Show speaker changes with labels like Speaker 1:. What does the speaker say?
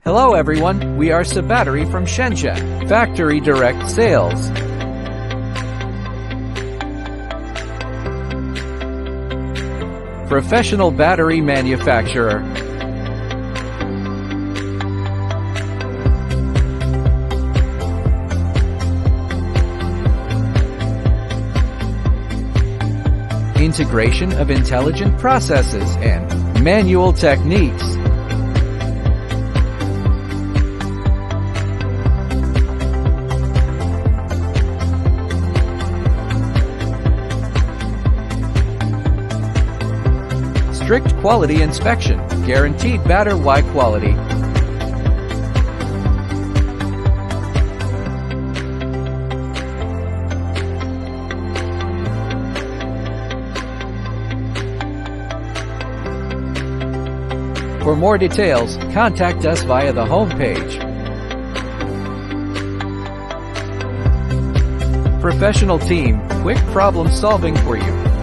Speaker 1: Hello everyone, we are Cebattery from Shenzhen, Factory Direct Sales. Professional battery manufacturer. Integration of intelligent processes and manual techniques. Strict quality inspection, guaranteed battery quality. For more details, contact us via the home page. Professional team, quick problem solving for you.